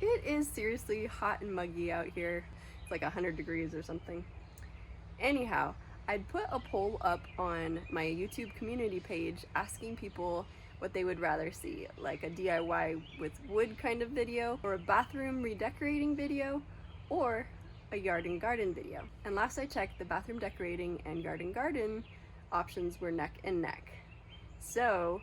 It is seriously hot and muggy out here. It's like 100 degrees or something. Anyhow, I'd put a poll up on my YouTube community page asking people what they would rather see, like a DIY with wood kind of video, or a bathroom redecorating video, or a yard and garden video. And last I checked, the bathroom decorating and yard and garden options were neck and neck. So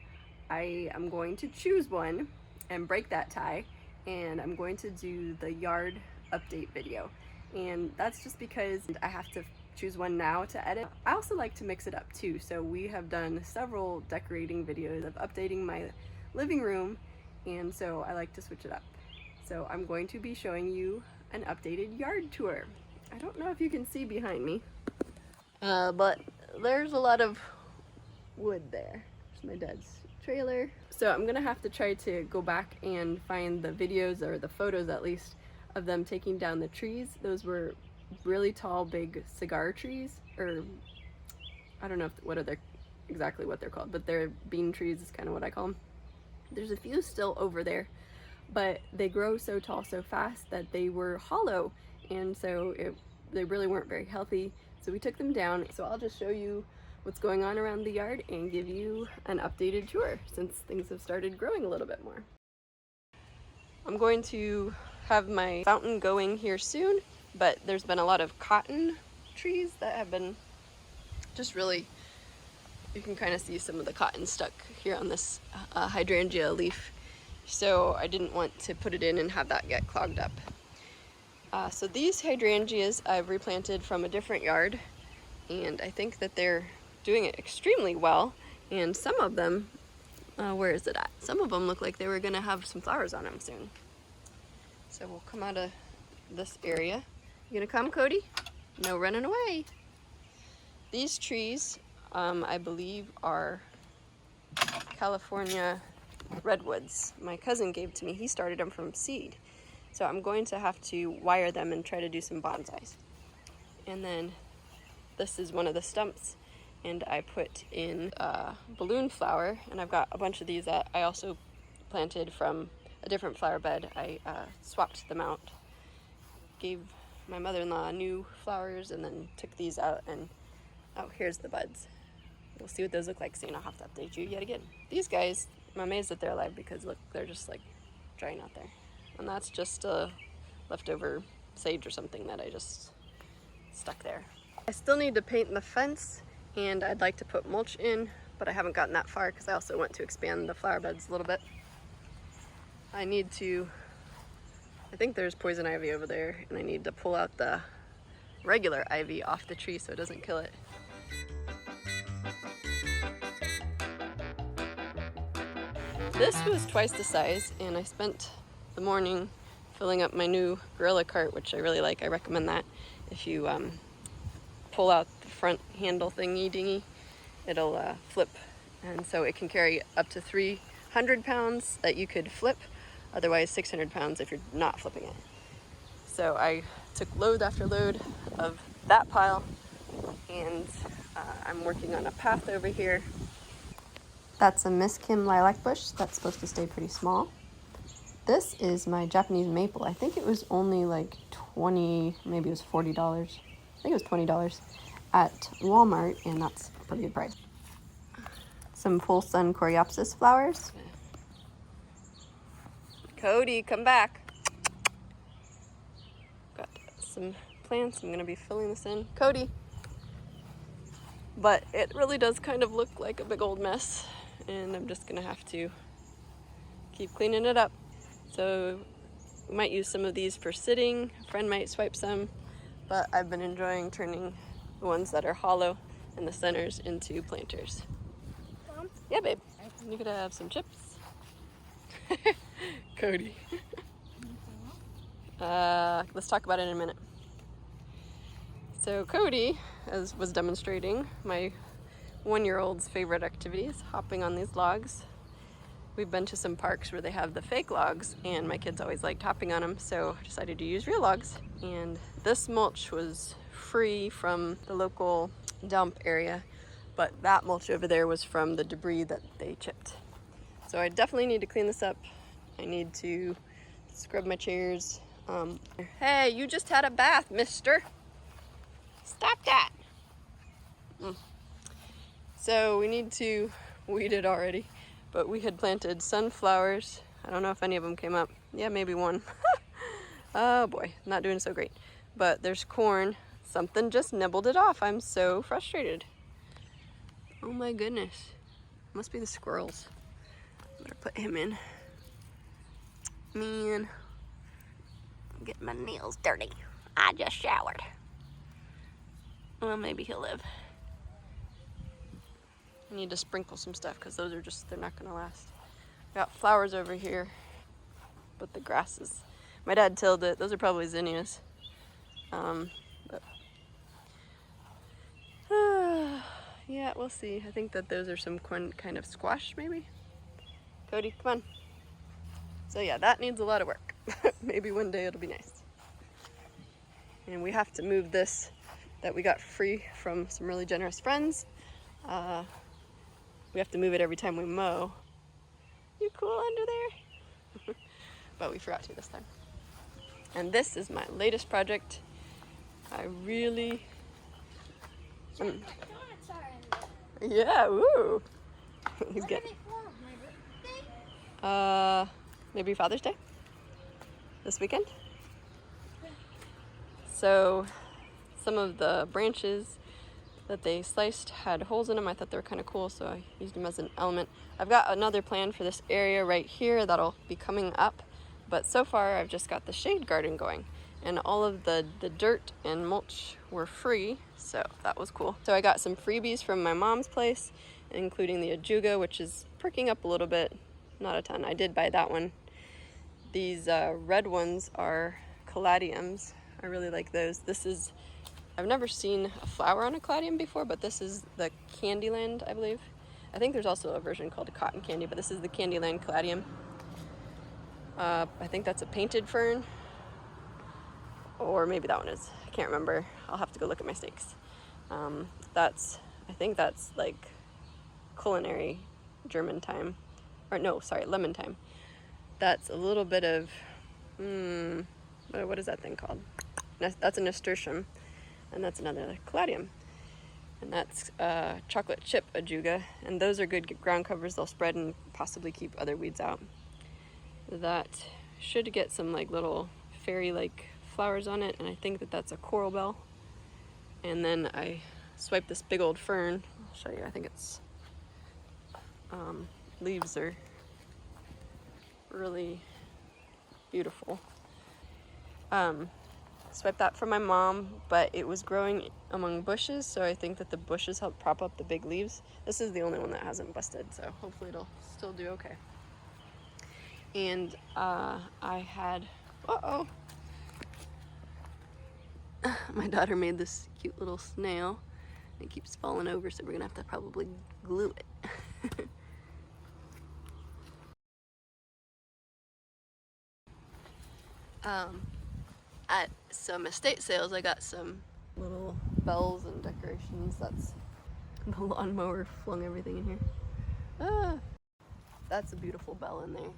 I am going to choose one and break that tie, and I'm going to do the yard update video. And that's just because I have to choose one now to edit. I also like to mix it up too, so we have done several decorating videos of updating my living room, and so I like to switch it up. So I'm going to be showing you an updated yard tour. I don't know if you can see behind me, but there's a lot of wood there. There's my dad's trailer. So I'm gonna have to try to go back and find the videos, or the photos at least, of them taking down the trees. Those were really tall, big cigar trees, or I don't know exactly what they're called, but they're bean trees is kind of what I call them. There's a few still over there, but they grow so tall so fast that they were hollow, and so they really weren't very healthy, so we took them down. So I'll just show you what's going on around the yard and give you an updated tour since things have started growing a little bit more. I'm going to have my fountain going here soon, but there's been a lot of cotton trees that have been just really, you can kind of see some of the cotton stuck here on this hydrangea leaf. So I didn't want to put it in and have that get clogged up. So these hydrangeas I've replanted from a different yard, and I think that they're doing it extremely well. And some of them, where is it at? Some of them look like they were gonna have some flowers on them soon. So we'll come out of this area. You gonna come, Cody? No running away. These trees, I believe, are California redwoods. My cousin gave to me. He started them from seed. So I'm going to have to wire them and try to do some bonsais. And then this is one of the stumps, and I put in balloon flower, and I've got a bunch of these that I also planted from a different flower bed. I swapped them out, gave my mother-in-law new flowers, and then took these out, and oh, here's the buds. We'll see what those look like soon. I'll have to update you yet again. These guys, I'm amazed that they're alive because look, they're just like drying out there. And that's just leftover sage or something that I just stuck there. I still need to paint the fence, and I'd like to put mulch in, but I haven't gotten that far because I also want to expand the flower beds a little bit. I think there's poison ivy over there, and I need to pull out the regular ivy off the tree so it doesn't kill it. This was twice the size, and I spent the morning filling up my new gorilla cart, which I really like. I recommend that. If you pull out the front handle thingy, it'll flip, and so it can carry up to 300 pounds that you could flip, otherwise 600 pounds if you're not flipping it. So I took load after load of that pile, and I'm working on a path over here. That's a Miss Kim lilac bush that's supposed to stay pretty small. This is my Japanese maple. I think it was only like 20, maybe it was $40. I think it was $20 at Walmart, and that's a pretty good price. Some full sun coreopsis flowers. Cody, come back. Got some plants. I'm gonna be filling this in. Cody. But it really does kind of look like a big old mess, and I'm just gonna have to keep cleaning it up. So we might use some of these for sitting. A friend might swipe some, but I've been enjoying turning the ones that are hollow and the centers into planters. Mom? Yeah, babe. You could have some chips. Cody. Let's talk about it in a minute. So Cody, as was demonstrating, my 1-year-old's favorite activities, hopping on these logs. We've been to some parks where they have the fake logs, and my kids always liked hopping on them, so I decided to use real logs. And this mulch was free from the local dump area, but that mulch over there was from the debris that they chipped. So I definitely need to clean this up. I need to scrub my chairs. Hey, you just had a bath, mister. Stop that. So we need to weed it already, but we had planted sunflowers. I don't know if any of them came up. Yeah, maybe one. Oh boy, not doing so great. But there's corn. Something just nibbled it off. I'm so frustrated. Oh my goodness. Must be the squirrels. Better put him in. Man, I'm getting my nails dirty. I just showered. Well, maybe he'll live. I need to sprinkle some stuff because those are just, they're not gonna last. Got flowers over here, but the grass is, my dad tilled it. Those are probably zinnias. But yeah, we'll see. I think that those are some kind of squash, maybe. Cody, come on. So yeah, that needs a lot of work. Maybe one day it'll be nice. And we have to move this that we got free from some really generous friends. We have to move it every time we mow. You cool under there? But we forgot to this time. And this is my latest project. I really... yeah, ooh. He's good. Maybe Father's Day? This weekend? So some of the branches that they sliced had holes in them. I thought they were kind of cool, so I used them as an element. I've got another plan for this area right here that'll be coming up, but so far I've just got the shade garden going, and all of the dirt and mulch were free, so that was cool. So I got some freebies from my mom's place, including the ajuga, which is perking up a little bit, not a ton. I did buy that one. These red ones are caladiums. I really like those. This is, I've never seen a flower on a caladium before, but this is the Candyland, I believe. I think there's also a version called a cotton candy, but this is the Candyland caladium. I think that's a painted fern, or maybe that one is. I can't remember. I'll have to go look at my stakes. I think that's like culinary German thyme, or no, sorry, lemon thyme. That's a little bit of, what is that thing called? That's a nasturtium, and that's another caladium. And that's chocolate chip ajuga, and those are good ground covers. They'll spread and possibly keep other weeds out. That should get some like little fairy-like flowers on it, and I think that that's a coral bell. And then I swiped this big old fern. I'll show you. I think it's leaves are really beautiful. Swiped that from my mom, but it was growing among bushes, so I think that the bushes help prop up the big leaves. This is the only one that hasn't busted, so hopefully it'll still do okay. And I had, my daughter made this cute little snail. It keeps falling over, so we're gonna have to probably glue it. At some estate sales, I got some little bells and decorations. That's the lawnmower flung everything in here. That's a beautiful bell in there,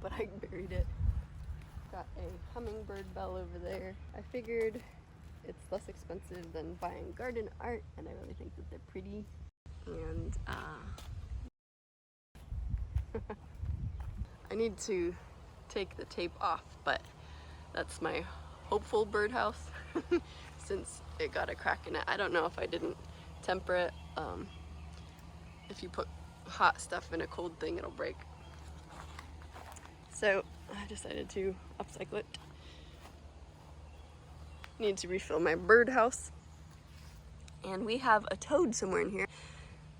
but I buried it. Got a hummingbird bell over there. I figured it's less expensive than buying garden art, and I really think that they're pretty. And I need to take the tape off, but that's my hopeful birdhouse since it got a crack in it. I don't know if I didn't temper it. If you put hot stuff in a cold thing, it'll break. So I decided to upcycle it. Need to refill my birdhouse. And we have a toad somewhere in here.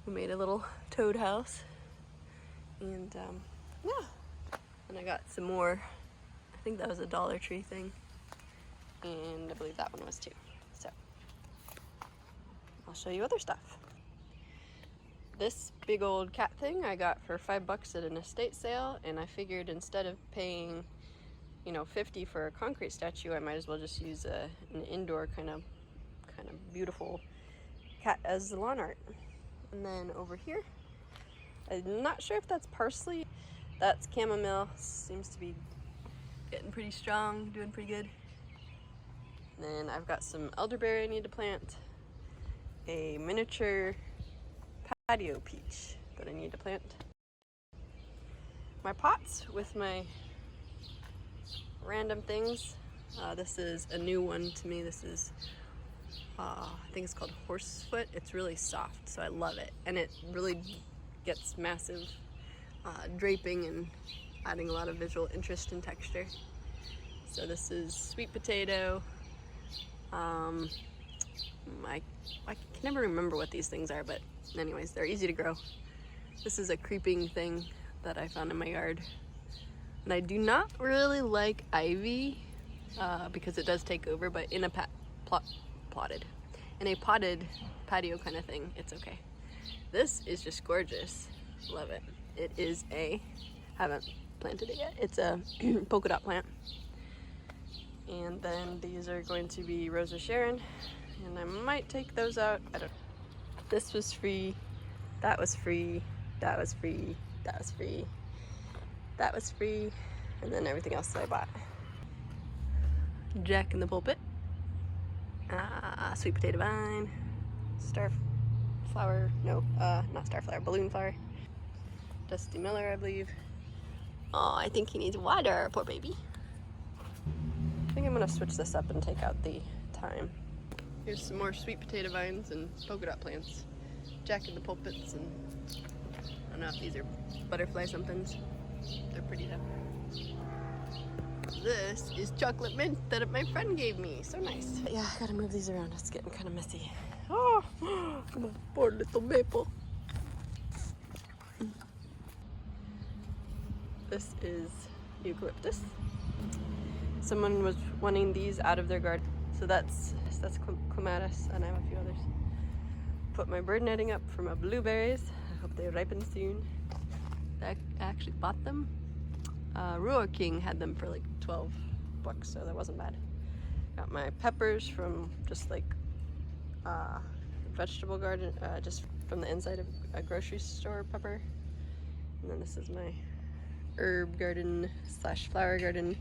We made a little toad house. And yeah. And I got some more. I think that was a Dollar Tree thing. And I believe that one was too. So I'll show you other stuff. This big old cat thing I got for $5 at an estate sale, and I figured instead of paying, you know, $50 for a concrete statue, I might as well just use an indoor kind of beautiful cat as the lawn art. And then over here, I'm not sure if that's parsley. That's chamomile. Seems to be getting pretty strong, doing pretty good. And then I've got some elderberry I need to plant, a miniature patio peach that I need to plant. My pots with my random things. This is a new one to me. This is, I think it's called horsefoot. It's really soft, so I love it. And it really gets massive draping and adding a lot of visual interest and texture. So this is sweet potato. I can never remember what these things are, but anyways, they're easy to grow. This is a creeping thing that I found in my yard. And I do not really like ivy because it does take over, but in a potted patio kind of thing, it's okay. This is just gorgeous. Love it. It is haven't planted it yet. It's a polka dot plant. And then these are going to be Rosa Sharon, and I might take those out. I don't know. This was free, that was free, that was free, that was free, that was free, and then everything else that I bought. Jack in the pulpit, sweet potato vine, starflower, no, not starflower, balloon flower, Dusty Miller, I believe. Oh, I think he needs water, poor baby. I think I'm gonna switch this up and take out the thyme. Here's some more sweet potato vines and polka dot plants. Jack in the pulpits, and I don't know if these are butterfly somethings. They're pretty though. This is chocolate mint that my friend gave me. So nice. Yeah, I gotta move these around. It's getting kind of messy. Oh, my poor little maple. This is eucalyptus. Someone was wanting these out of their garden. So that's clematis, and I have a few others. Put my bird netting up for my blueberries. I hope they ripen soon. I actually bought them. Ruhr King had them for like $12, so that wasn't bad. Got my peppers from just like vegetable garden, just from the inside of a grocery store pepper. And then this is my herb garden / flower garden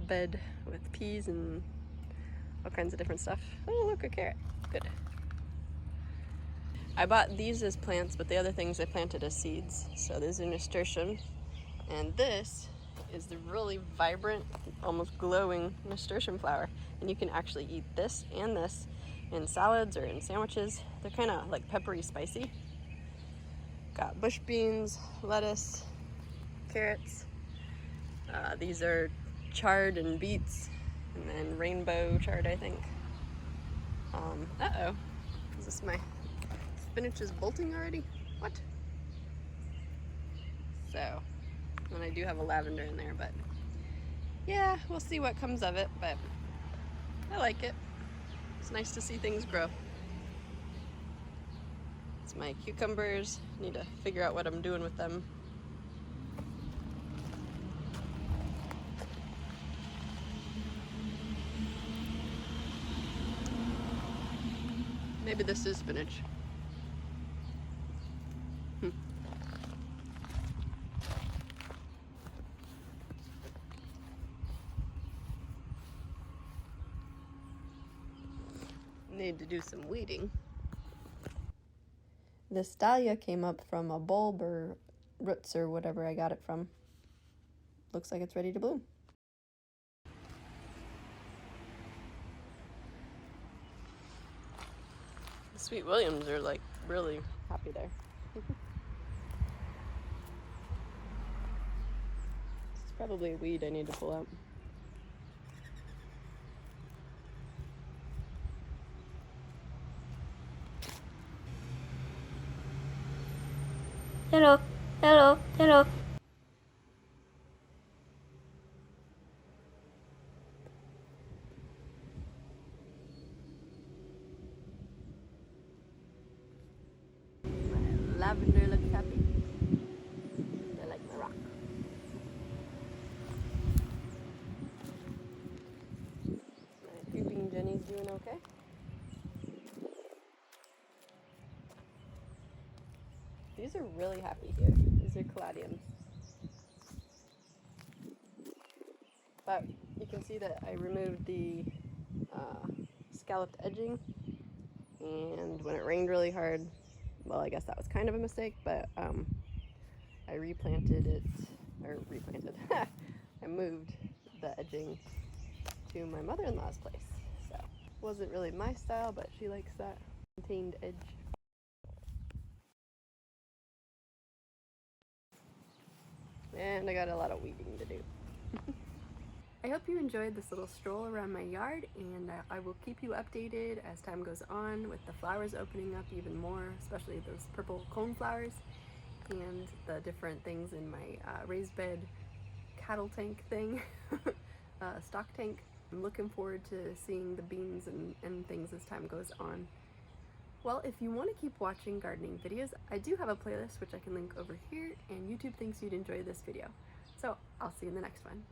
bed with peas and all kinds of different stuff. Oh, look, a carrot. Good. I bought these as plants, but the other things I planted as seeds. So there's a nasturtium, and this is the really vibrant, almost glowing nasturtium flower. And you can actually eat this and this in salads or in sandwiches. They're kind of like peppery spicy. Got bush beans, lettuce, carrots. These are chard and beets, and then rainbow chard, I think. Uh-oh. Is this my spinach is bolting already? What? So, and I do have a lavender in there, but yeah, we'll see what comes of it, but I like it. It's nice to see things grow. It's my cucumbers. Need to figure out what I'm doing with them. Maybe this is spinach. Need to do some weeding. This dahlia came up from a bulb or roots or whatever I got it from. Looks like it's ready to bloom. The Sweet Williams are like really happy there. It's probably a weed I need to pull out. Hello, hello, hello. Lavender looks happy. I like my rock. My creeping Jenny's doing okay. These are really happy here. These are caladiums. You can see that I removed the scalloped edging, and when it rained really hard, well, I guess that was kind of a mistake, but I replanted it, or replanted, I moved the edging to my mother-in-law's place. So it wasn't really my style, but she likes that contained edge. And I got a lot of weeding to do. I hope you enjoyed this little stroll around my yard, and I will keep you updated as time goes on with the flowers opening up even more, especially those purple cone flowers, and the different things in my raised bed cattle tank thing, stock tank. I'm looking forward to seeing the beans and things as time goes on. Well, if you want to keep watching gardening videos, I do have a playlist which I can link over here, and YouTube thinks you'd enjoy this video. So I'll see you in the next one.